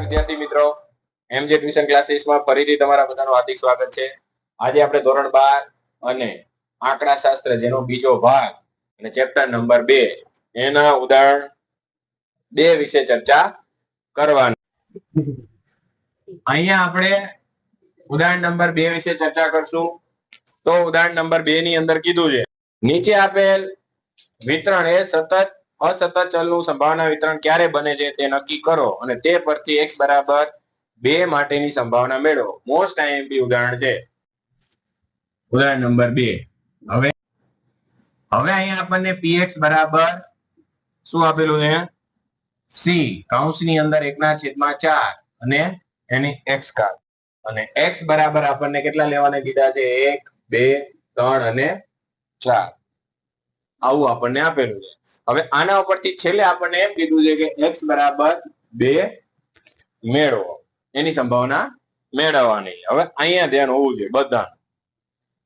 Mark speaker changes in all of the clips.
Speaker 1: વિદ્યાર્થી મિત્રો, એમજે ટ્યુશન ક્લાસીસમાં ફરીથી તમારા બધાનું હાર્દિક સ્વાગત છે. આજે આપણે ધોરણ 12 અને આંકડાશાસ્ત્ર જેનો બીજો ભાગ અને ચેપ્ટર નંબર 2 એના ઉદાહરણ 2 વિશે ચર્ચા કરવાની. અહીંયા આપણે ઉદાહરણ નંબર 2 વિશે ચર્ચા કરશું. તો ઉદાહરણ નંબર 2 ની અંદર કીધું છે, નીચે આપેલ વિતરણ એ અસતત ચલનું સંભાવના વિતરણ ક્યારે બને છે તે નક્કી કરો અને તે પરથી x બરાબર 2 માટેની સંભાવના મેળવો. મોસ્ટ આઈએમપી ઉદાહરણ છે. ઉદાહરણ નંબર 2. હવે અહીંયા આપણને px બરાબર શું આપેલું છે? c કૌંસની અંદર 1/4 અને એની x ઘાત, અને x બરાબર આપણને કેટલા લેવાના કીધા છે? 1 2 3 અને 4. આવું આપણને આપેલું છે. હવે આના ઉપરથી છેલ્લે આપણને એમ કીધું છે કે x બરાબર 2 મેળવો, એની સંભાવના મેળવવાની. હવે અહીંયા ધ્યાન હોવું જોઈએ બધા.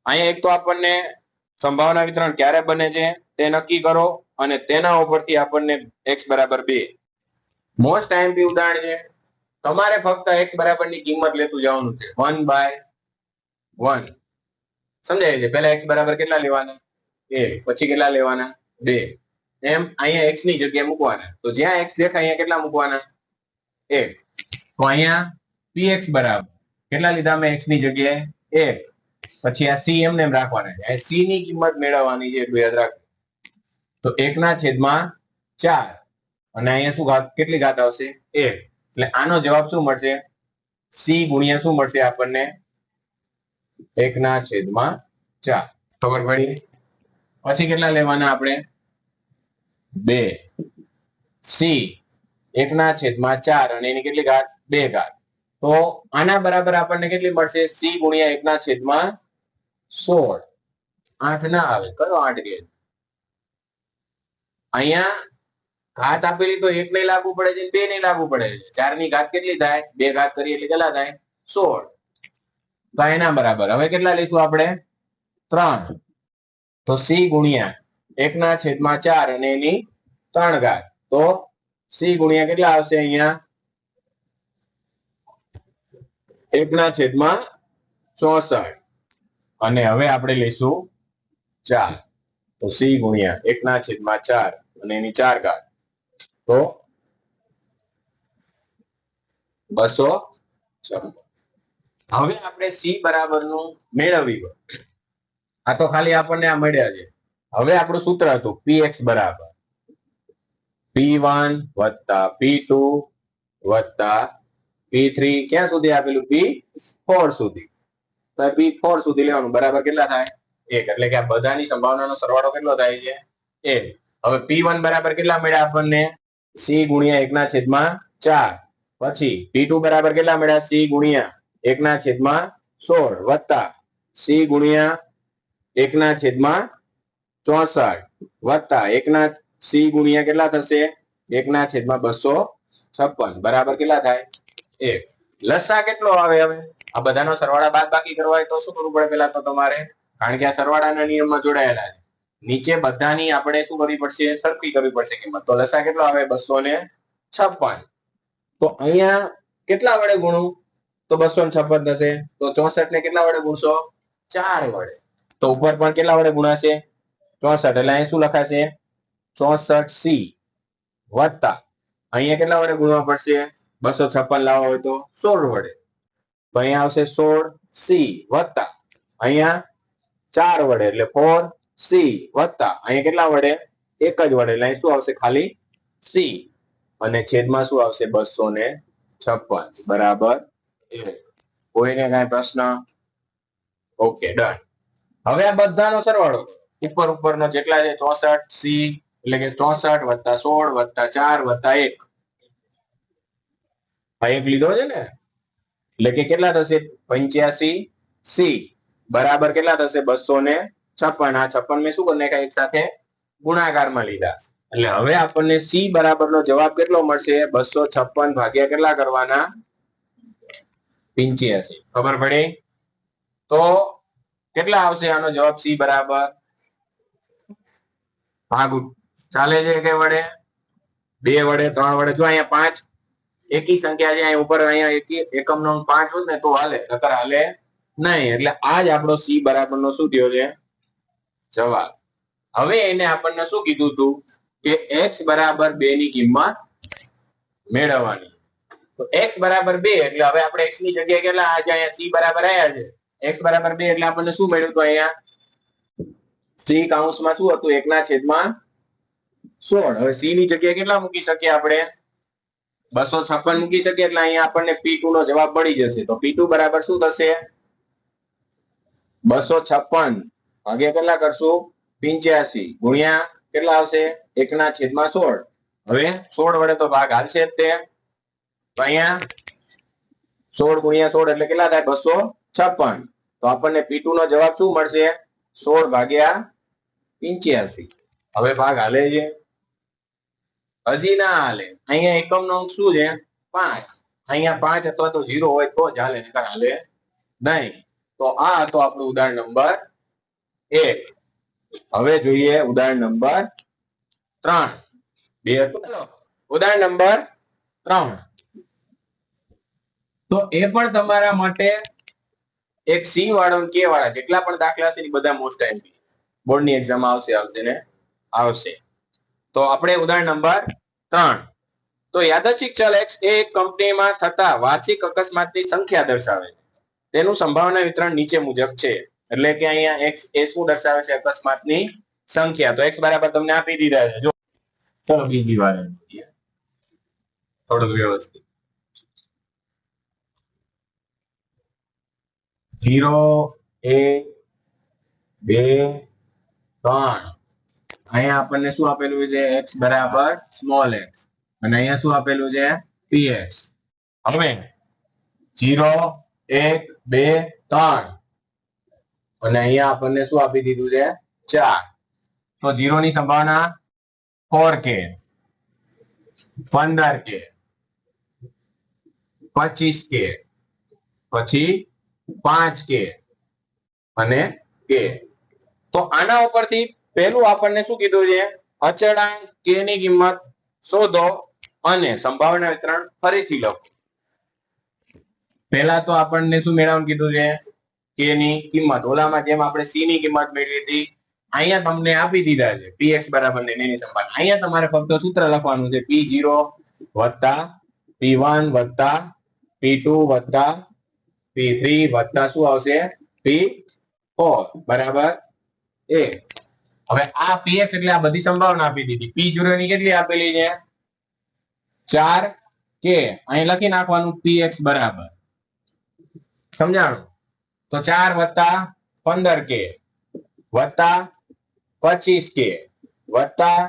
Speaker 1: અહીંયા એક તો આપણને સંભાવના વિતરણ ક્યારે બને છે તે નક્કી કરો અને તેના ઉપરથી આપણને x બરાબર 2. મોસ્ટ આઈએમપી ઉદાહરણ છે. તમારે ફક્ત x બરાબરની કિંમત લેતું જવાનું છે 1/1. સમજાય છે? પહેલા x બરાબર કેટલા લેવાના? 1. પછી કેટલા લેવાના? 2. એમ અહીંયા x ની જગ્યાએ મૂકવાના. તો જ્યાં x દેખાય અહીંયા કેટલા મૂકવાના? 1. તો અહીંયા px બરાબર કેટલા લીધા મેં x ની જગ્યાએ? 1. પછી આ c એમને એમ રાખવાના છે. આ c ની કિંમત મેળવવાની છે, એટલું યાદ રાખો. તો 1/4 અને અહીંયા શું ઘાત, કેટલી ઘાત આવશે? 1. એટલે આનો જવાબ શું મળશે? c ગુણ્યા શું મળશે આપણને? 1/4. ખબર પડી? પછી કેટલા લેવાના આપણે? 2. c 1/4 અને એની કેટલી ઘાત? 2 ઘાત. તો આના બરાબર આપણને કેટલી મળશે? c ગુણ્યા 1/16. 8 ના આવે. કયો 8 કે? અહીંયા ઘાત આપેલી તો 1 નહીં લાગુ પડે છે, 2 નહીં લાગુ પડે છે. 4 ની ઘાત કેટલી થાય? 2 ઘાત કરીએ એટલે કેટલા થાય? 16. તો એના બરાબર હવે કેટલા લઈશું આપણે? 3. તો c ગુણ્યા 1/4 અને એની 3 ઘાત. તો c ગુણ્યા કેટલા આવશે અહીંયા? 1/64. અને હવે આપણે લઈશું 4. તો c ગુણ્યા 1/4 અને એની 4 ઘાત. તો 256. હવે આપણે c બરાબરનું મેળવ્યું. આ તો ખાલી આપણને આ મળ્યા છે. હવે આપણું સૂત્ર હતું px બરાબર p1 + p2 + p3 ક્યાં સુધી આપેલું? p4 સુધી. તો p4 સુધી લેવાનું. બરાબર કેટલા થાય? 1. એટલે કે આ બધાની સંભાવનાનો સરવાળો કેટલો થાય છે? 1. હવે p1 બરાબર કેટલા મળ્યા આપણને? c ગુણ્યા 1/4. પછી p2 બરાબર કેટલા મળ્યા? c ગુણ્યા 1/16 વત્તા c ગુણ્યા 1/64 વત્તા c ગુણ્યા કેટલા થશે? 1/256. બરાબર કેટલા થાય? 1. લસા કેટલો આવે? હવે આ બધાનો સરવાળા બાદબાકી કરવા હોય તો શું કરવું પડે? પેલા તો તમારે, કારણ કે આ સરવાળાના નિયમમાં જોડાયેલા છે, નીચે બધાની આપણે શું કરવી પડશે? સરખી કરવી પડશે કિંમત. તો લસા કેટલો આવે? 256. તો અહીંયા કેટલા વડે ગુણું? તો 256 થશે. તો 64 ને કેટલા વડે ગુણશો? 4 વડે. તો ઉપર પણ કેટલા વડે ગુણાશે? 64. એટલે અહીં શું લખાશે? 64c વત્તા અહીંયા કેટલા વડે ગુણવા પડશે? 256 લાવવા હોય તો 16 વડે. તો અહીંયા આવશે 16c વત્તા અહીંયા 4 વડે એટલે 4c વત્તા અહીંયા કેટલા વડે? 1 જ વડે. એટલે અહીં શું આવશે? ખાલી c. અને છેદમાં શું આવશે? 256. બરાબર 1. કોઈને કાંઈ પ્રશ્ન? Okay, done. હવે આ બધાનો સરવાળો ઉપરનો જેટલા છે 64c એટલે કે 64 + 16 + 4 + 1. આ એક લીધો છે ને, એટલે કે કેટલા થશે? 85c બરાબર કેટલા થશે? 256. આ 56 મેં શું કરી નાખ્યા? એક સાથે ગુણાકારમાં લીધા. એટલે હવે આપણને c બરાબરનો જવાબ કેટલો મળશે? 256 ભાગ્યા કેટલા કરવાના? 85. ખબર પડી? તો કેટલા આવશે આનો જવાબ? c બરાબર ભાગ ચાલે છે કે વડે? 2 વડે, 3 વડે. જો અહીંયા 5 એકી સંખ્યા છે અહીં ઉપર, અહીંયા એકમ નો 5 હોત ને તો હાલે, નકર હાલે નહીં. એટલે આ જ આપણો સી બરાબરનો શું થયો છે? જવાબ. હવે એને આપણને શું કીધું હતું કે x બરાબર 2 ની કિંમત મેળવવાની. તો x બરાબર 2 એટલે હવે આપણે x ની જગ્યાએ કેટલા આજે અહીંયા c બરાબર આયા છે. x બરાબર 2 એટલે આપણને શું મળ્યું? તો અહીંયા c કૌંસમાં શું હતું? 1/16. હવે c ની જગ્યાએ કેટલા મૂકી શકીએ આપણે? 256 મૂકી શકીએ. એટલે અહીંયા આપણને p2 નો જવાબ મળી જશે. તો p2 બરાબર શું થશે? 256 ભાગ્યા કેટલા કરશું? 85 ગુણ્યા કેટલા આવશે? 1/16. હવે 16 વડે તો ભાગ હાલશે જ તે. તો અહીંયા 16 ગુણ્યા 16 એટલે કેટલા થાય? 256. તો આપણને p2 નો જવાબ શું મળશે? 16 ભાગ્યા 85. હવે ભાગ હાલે છે? હજી ના હાલે. અહીંયા એકમ નો અંક શું છે? 5. અહીંયા 5 અથવા તો 0 હોય તો જ હાલે, નકર હાલે નહીં. તો આ હતો આપણું ઉદાહરણ નંબર 1. હવે જોઈએ ઉદાહરણ નંબર 3. 2 હતું. ઉદાહરણ નંબર 3. તો એ પણ તમારા માટે એક સી વાળો અને કે વાળા જેટલા પણ દાખલા છે એ બધા મોસ્ટ આઈએમપી બોર્ડની એક્ઝામ આવશે ને આવશે. તો આપણે ઉદાહરણ નંબર 3. તો યાદચ્છિક ચલ x એ એક કંપનીમાં થતા વાર્ષિક અકસ્માતની સંખ્યા દર્શાવે છે. તેનું સંભાવના વિતરણ નીચે મુજબ છે. એટલે કે અહીંયા x એ શું દર્શાવે છે? અકસ્માતની સંખ્યા. તો x બરાબર તમને આપી દીધા છે. જો ચલો બીજી વાર થોડું વ્યવસ્થિત. 0 1 2 3. અહીંયા આપણને શું આપેલું છે? x બરાબર સ્મોલ x અને અહીંયા શું આપેલું છે? px. હવે 0 1 2 3 અને અહીંયા આપણને શું આપી દીધું છે? 4. તો 0 ની સંભાવના 4k 15k 25k પછી 5k અને k. તો આના ઉપરથી પહેલું આપણને શું કીધું છે? અચળાંક k ની કિંમત શોધો અને સંભાવના વિતરણ ફરીથી લખો. પહેલા તો આપણને શું મેળવવાનું કીધું છે? k ની કિંમત. ઓલામાં જેમ આપણે c ની કિંમત મેળવી હતી અહીંયા તમને આપી દીધા છે px બરાબર ને એની સંભાવના. અહીંયા તમારે ફક્ત સૂત્ર લખવાનું છે p0 વત્તા p1 વત્તા p2 વત્તા p3 વત્તા શું આવશે? p4 બરાબર 1. હવે આ px એટલે આ બધી સંભાવના આપી દીધી. p0 ની કેટલી આપેલી છે? 4k. અહીં લખી નાખવાનું px બરાબર. સમજાણું? તો 4 વત્તા 15k વત્તા 25k વત્તા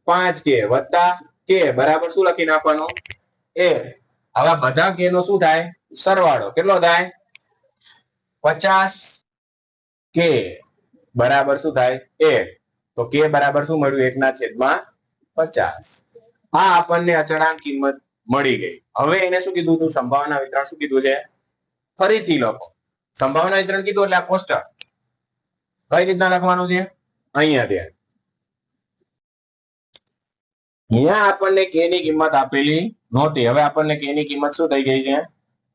Speaker 1: 5k વત્તા k બરાબર શું લખી નાખવાનું? 1. હવે બધા k નો શું થાય? સરવાળો. કેટલો થાય? 50k બરાબર શું થાય? 1. તો k બરાબર શું મળ્યું? 1/50. આ આપણને અચળાંક કિંમત મળી ગઈ. હવે એને શું કીધું હતું? સંભાવના વિતરણ શું કીધું છે? ફરીથી લખો. સંભાવના વિતરણ કીધું એટલે આ કોષ્ટક કઈ રીતના લખવાનું છે? અહીંયા ધ્યાન. અહીંયા આપણને k ની કિંમત આપેલી નહોતી. હવે આપણને k ની કિંમત શું થઈ ગઈ છે?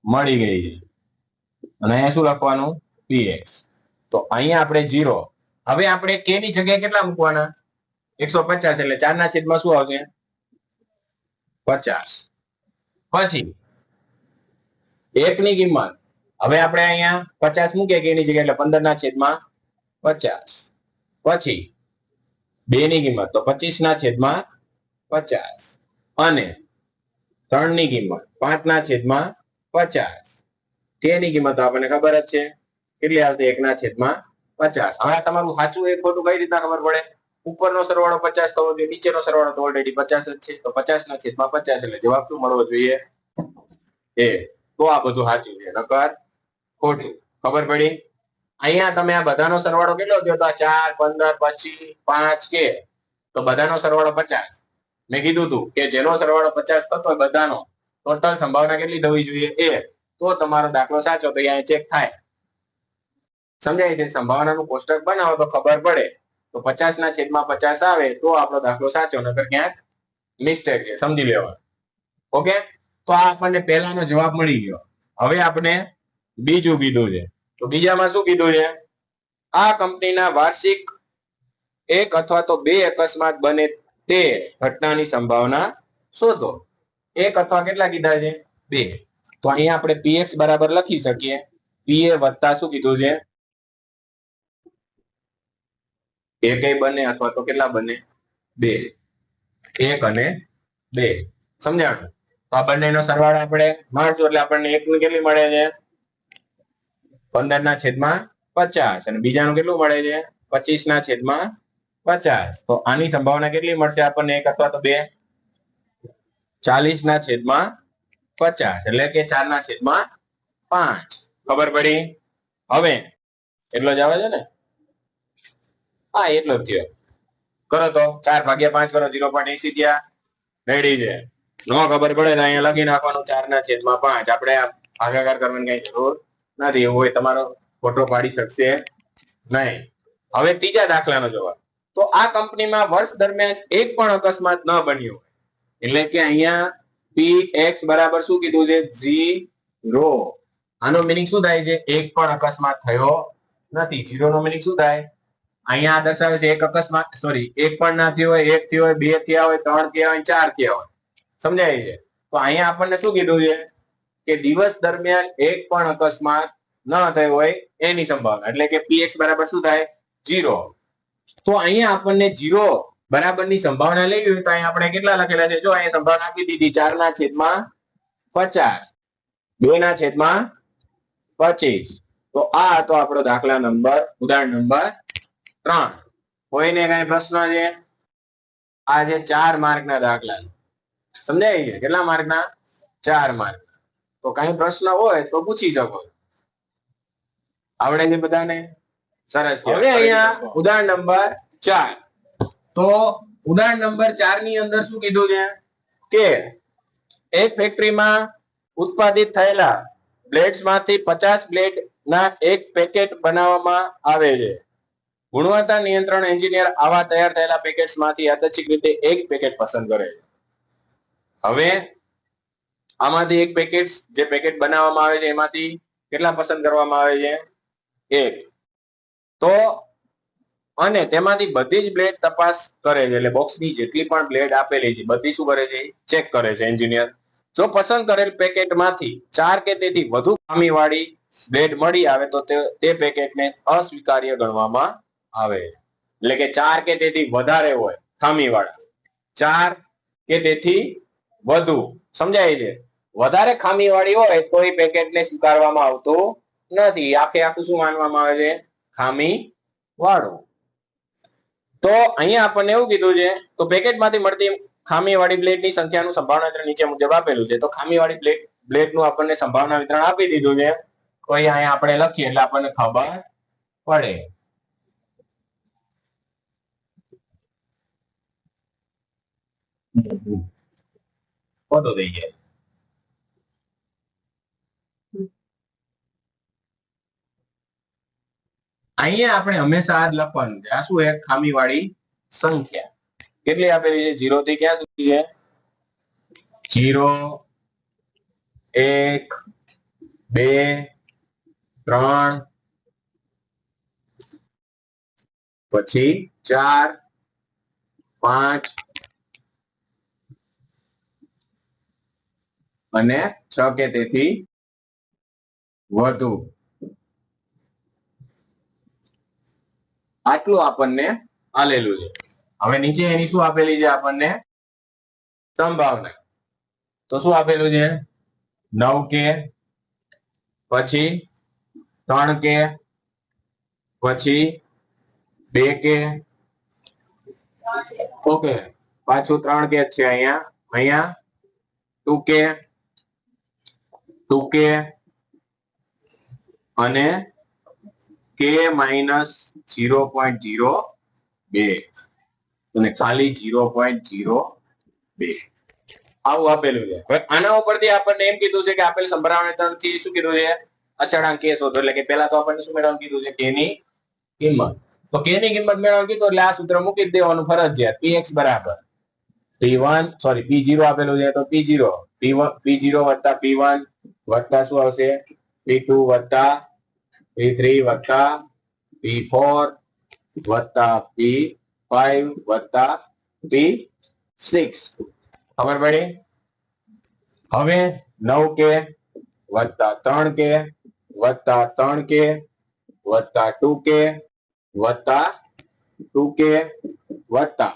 Speaker 1: મળી ગઈ છે. અને અહીંયા શું લખવાનું? px. તો અહીંયા આપણે 0. હવે આપણે k ની જગ્યાએ કેટલા મૂકવાના? 150 એટલે 4/માં શું આવશે? 50. પછી 1 ની કિંમત. હવે આપણે અહીંયા 50 મૂકીએ k ની જગ્યાએ એટલે 15/50. પછી 2 ની કિંમત તો 25/50 અને 3 ની કિંમત 5/50. k ની કિંમત તો આપણને ખબર જ છે કેટલી આવશે? 1/50. હવે તમારું સાચું એક ખોટું કઈ રીતના ખબર પડે? ઉપરનો સરવાળો 50 થવો જોઈએ, નીચેનો સરવાળો તો ઓલરેડી 50 જ છે. તો 50/50 એટલે જવાબ શું મળવો જોઈએ? એ. તો આ બધું સાચું છે, નકર ખોટું. ખબર પડી? અહીંયા તમે આ બધાનો સરવાળો કેટલો થયો? તો 4 15 પછી 5k. તો બધાનો સરવાળો 50. મેં કીધું હતું કે જેનો સરવાળો 50 થતો હોય બધાનો ટોટલ સંભાવના કેટલી થવી જોઈએ? 1. તો તમારો દાખલો સાચો. તો અહીંયા ચેક થાય. સમજાય છે? સંભાવનાનું કોષ્ટક બનાવો તો ખબર પડે. તો 50/50 આવે તો આપણો દાખલો સાચો, નકર ક્યાંક મિસ્ટેક છે. સમજી લેવાનું. ઓકે? તો આ આપણને પહેલાનો જવાબ મળી ગયો. હવે આપણે બીજું કીધું છે. તો બીજામાં શું કીધું છે? આ કંપનીના વાર્ષિક 1 અથવા તો 2 અકસ્માત બને તે ઘટનાની સંભાવના શોધો. 1 અથવા કેટલા કીધા છે? 2. તો અહીંયા આપણે px બરાબર લખી શકીએ. pa વત્તા શું કીધું છે? 1 બને અથવા તો કેટલા બને? 2. 1 અને 2. સમજાણું? તો આ બંનેનો સરવાળો આપણે મારશું એટલે આપણને 1 ની કેટલી મળે છે? 15/50 અને બીજાનું કેટલું મળે છે? 25/50. તો આની સંભાવના કેટલી મળશે આપણને? 1 અથવા તો 2? 40/50 એટલે કે 4/5. ખબર પડી? હવે એટલો જ આવે છે ને? હા, એટલો જ થયો. કરો તો 4/5 કરો, 0.80 થયા. રેડી છે. નો ખબર પડે તો અહીંયા લખી નાખવાનું 4/5. આપણે ભાગાકાર કરવાની કઈ જરૂર નથી. એવું હોય તમારો ફોટો પાડી શકશે નહીં. હવે ત્રીજા દાખલાનો જવાબ. તો આ કંપનીમાં વર્ષ દરમિયાન એક પણ અકસ્માત ન બન્યો હોય. એટલે કે અહીંયા px બરાબર શું કીધું છે? 0. આનો મીનિંગ શું થાય છે? એક પણ અકસ્માત થયો નથી. 0 નો મીનિંગ શું થાય? અહીંયા દર્શાવે છે એક અકસ્માત, સોરી, એક પણ ના થયો હોય, 1 થયો હોય, 2 થયા હોય, 3 થયા હોય, 4 થયા હોય. સમજાય છે? તો અહીંયા આપણને શું કીધું છે? કે દિવસ દરમિયાન એક પણ અકસ્માત ન થયો હોય એની સંભાવના. એટલે કે px બરાબર શું થાય? 0. તો અહીંયા આપણને 0 બરાબરની સંભાવના લેવી હોય તો અહીંયા આપણે કેટલા લખેલા છે? જો અહીંયા સંભાવના આપી દીધી 4/50, 2/25. તો આ હતો આપણો દાખલા નંબર, ઉદાહરણ નંબર 3. કોઈને કઈ પ્રશ્ન છે? આ જે 4 માર્કના દાખલા સમજાય છે? કેટલા માર્કના? 4 માર્ક. તો કઈ પ્રશ્ન હોય તો પૂછી શકો. આવડે છે બધાને? સરસ. હવે અહીંયા ઉદાહરણ નંબર 4. તો ઉદાહરણ નંબર 4 ની અંદર શું કીધું છે? કે એક ફેક્ટરીમાં ઉત્પાદિત થયેલા બ્લેડ્સમાંથી 50 બ્લેડ ના એક પેકેટ બનાવવામાં આવે છે. ગુણવત્તા નિયંત્રણ એન્જિનિયર આવા તૈયાર થયેલા પેકેટ્સમાંથી યાદચ્છિક રીતે એક પેકેટ પસંદ કરે છે. હવે આમાંથી એક પેકેટ, જે પેકેટ બનાવવામાં આવે છે એમાંથી કેટલા પસંદ કરવામાં આવે છે? 1. તો અને તેમાંથી બધી જ બ્લેડ તપાસ કરે છે. એટલે બોક્સની જેટલી પણ બ્લેડ આપેલી છે બધી શું કરે છે? ચેક કરે છે એન્જિનિયર. જો પસંદ કરેલ પેકેટમાંથી 4 કે તેથી વધુ ખામીવાળી બ્લેડ મળી આવે તો તે પેકેટને અસ્વીકાર્ય ગણવામાં આવે. એટલે કે 4 કે તેથી વધારે હોય ખામીવાળા, 4 કે તેથી વધુ, સમજાય છે? વધારે ખામીવાળી હોય તો એ પેકેટને સ્વીકારવામાં આવતું નથી. આખું શું માનવામાં આવે છે? ખામી વાળું. તો અહીંયા આપણને એવું કીધું છે, તો પેકેટમાંથી મળતી ખામીવાળી બ્લેડની સંખ્યાનું સંભાવના વિતરણ નીચે મુજબ આપેલું છે. તો ખામીવાળી બ્લેડનું આપણને સંભાવના વિતરણ આપી દીધું છે. તો અહીંયા આપણે લખીએ એટલે આપણને ખબર પડે. ફોટો થઈ જાય. અહીંયા આપણે હંમેશા આ જ લખવાનું છે. આ શું છે? ખામીવાળી સંખ્યા. કેટલી આપેલી છે? 0 થી ક્યાં સુધી છે? 0, 1, 2, 3, પછી 4, 5 અને 6 કે તેથી વધુ. આટલું આપણને આલેલું છે. હવે નીચે એની શું આપેલી છે આપણને? સંભાવના. તો શું આપેલું છે? 9 કે, પછી 3 કે, પછી 2 કે, ઓકે, પાછું 3 કે છે અહીંયા 2 કે, 2 કે અને કે -0.02 અને ખાલી 0.02 આવું આપેલું છે. હવે આના ઉપરથી આપણને એમ કીધું છે કે આપેલ સંભાવના વિતરણથી શું કીધું છે? અચળાંક કે શોધો. એટલે કે પહેલા તો આપણને શું મેળવવાનું કીધું છે? કે ની કિંમત. તો કે ની કિંમત મેળવવાનું કીધું એટલે આ સૂત્ર મૂકી દેવાનું ફરજિયાત. px બરાબર P1 સોરી P0 આપેલું છે તો P0 P0 વત્તા P1 વત્તા શું આવશે P2 વત્તા P3 વત્તા P4 વત્તા P5 વત્તા P6 ખબર પડી હવે 9k વત્તા 3k વત્તા 3k વત્તા 2k વત્તા 2k વત્તા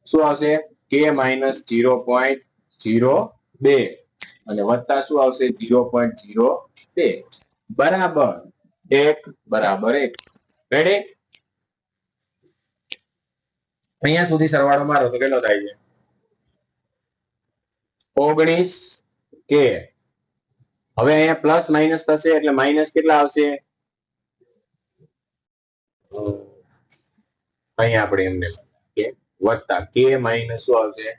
Speaker 1: શું આવશે k માઇનસ 0.02 અને વત્તા શું આવશે 0.02 બરાબર 1 બરાબર 1 રેડી અહીંયા સુધી સરવાળો મારો તો કેટલો થાય છે 19k હવે અહીંયા પ્લસ માઇનસ થશે એટલે માઇનસ કેટલા આવશે અહીંયા આપણે એમને કે વત્તા k માઇનસ શું આવશે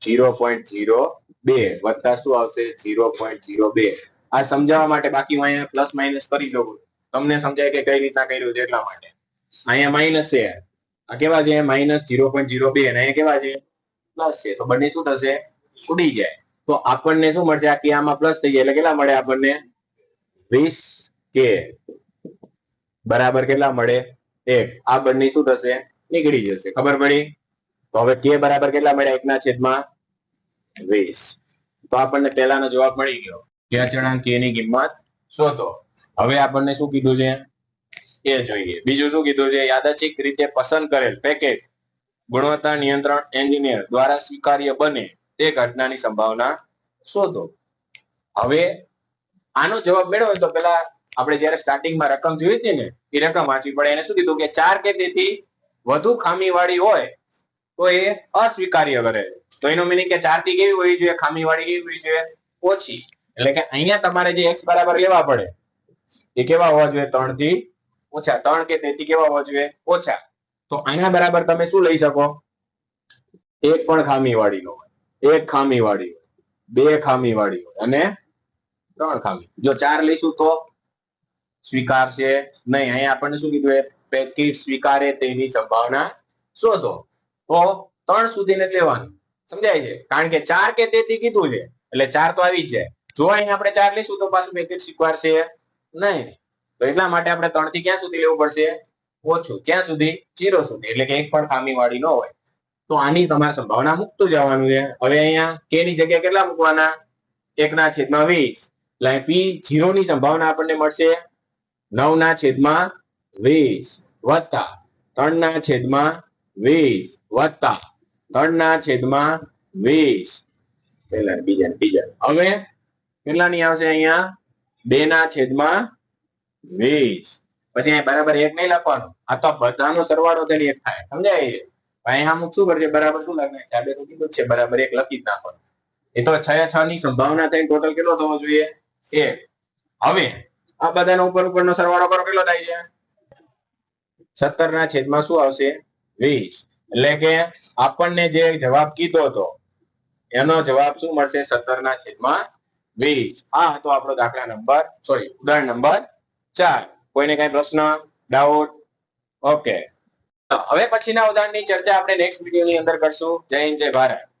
Speaker 1: 0.02 વત્તા શું આવશે 0.02 આ સમજાવવા માટે બાકી હું અહીંયા પ્લસ માઇનસ કરી દઉં તમને સમજાય કે કઈ રીતના કર્યું છે એટલા માટે અહીંયા માઇનસ છે આ કેવા છે માઇનસ 0.02 અને અહીંયા કેવા છે પ્લસ છે તો બંને શું થશે ઉડી જાય તો આપણને શું મળશે આ કે આમાં પ્લસ થઈ જાય એટલે કેટલા મળે આપણને 20k બરાબર કેટલા મળે 1 આ બંને શું થશે નીકળી જશે ખબર પડી તો હવે k બરાબર કેટલા મળ્યા 1 ના છેદમાં 20 તો આપણને પહેલાનો જવાબ મળી ગયો કે અચળાંક k ની કિંમત શોધો હવે આપણને શું કીધું છે એ જોઈએ બીજું શું કીધું છે યાદચ્છિક રીતે પસંદ કરેલ પેકેજ ગુણવત્તા નિયંત્રણ એન્જિનિયર દ્વારા સ્વીકાર્ય બને તે ઘટનાની સંભાવના શોધો હવે આનો જવાબ મેળવો તો પેલા આપણે જ્યારે સ્ટાર્ટિંગમાં રકમ જોઈ હતી ને એ રકમ વાંચવી પડે એને શું કીધું કે 4 કે તેથી વધુ ખામીવાળી હોય તો એ અસ્વીકાર્ય કરે તો એનો મીનિંગ કે 4 થી કેવી હોવી જોઈએ ખામીવાળી કેવી હોવી જોઈએ ઓછી એટલે કે અહીંયા તમારે જે x બરાબર લેવા પડે એ કેવા હોવા જોઈએ 3 થી ઓછા 3 કે તેથી કેવા હોવા જોઈએ ઓછા તો આના બરાબર તમે શું લઈ શકો એક પણ ખામીવાળી નો હોય એક ખામીવાળી હોય બે ખામીવાળી હોય અને 3 ખામી જો 4 લઈશું તો સ્વીકારશે નહીં અહીંયા આપણને શું કીધું પેકેજ સ્વીકારે તેની સંભાવના શોધો તો 3 સુધીને લેવાનું સમજાય છે કારણ કે 4 કે તેથી કીધું છે એટલે 4 તો આવી જ જાય જો અહીંયા આપણે 4 લઈશું તો પાછું પેકેજ સ્વીકારશે નહીં તો એટલા માટે આપણે 3 થી ક્યાં સુધી લેવું પડશે ઓછું ક્યાં સુધી 0 સુધી એટલે કે એક પણ ખામીવાળી ન હોય તો આની તમારે સંભાવના મૂકતું જવાનું છે હવે અહીંયા k ની જગ્યાએ કેટલા મૂકવાના 1 ના છેદમાં 20 એટલે P0 ની સંભાવના આપણને મળશે 9 ના છેદમાં 20 વત્તા 3 ના છેદમાં 20 વત્તા 3 ના છેદમાં 20 પહેલા બીજા હવે કેટલાની આવશે અહીંયા 2 ના છેદમાં 20 પછી અહીંયા બરાબર 1 નહીં લખવાનું આ તો બધાનો સરવાળો થઈને 1 થાય સમજાય અહીંયા અમુક શું કરશે બરાબર શું લખે સાહેબે તો કીધું છે બરાબર 1 લખી જ નાખવાનું એ તો 6 ની સંભાવના થઈને ટોટલ કેટલો થવો જોઈએ 1 હવે આ બધાનો ઉપરનો સરવાળો કરો કેટલો થાય છે 17 ના છેદમાં શું આવશે 20 એટલે કે આપણને જે જવાબ કીધો હતો એનો જવાબ શું મળશે 17 ના છેદમાં 20 આ હતો આપણો દાખલા નંબર ઉદાહરણ નંબર 4 કોઈને કઈ પ્રશ્ન ડાઉટ ઓકે હવે પછીના ઉદાહરણની ચર્ચા આપણે નેક્સ્ટ વિડીયોની અંદર કરશું જય હિન્દ જય ભારત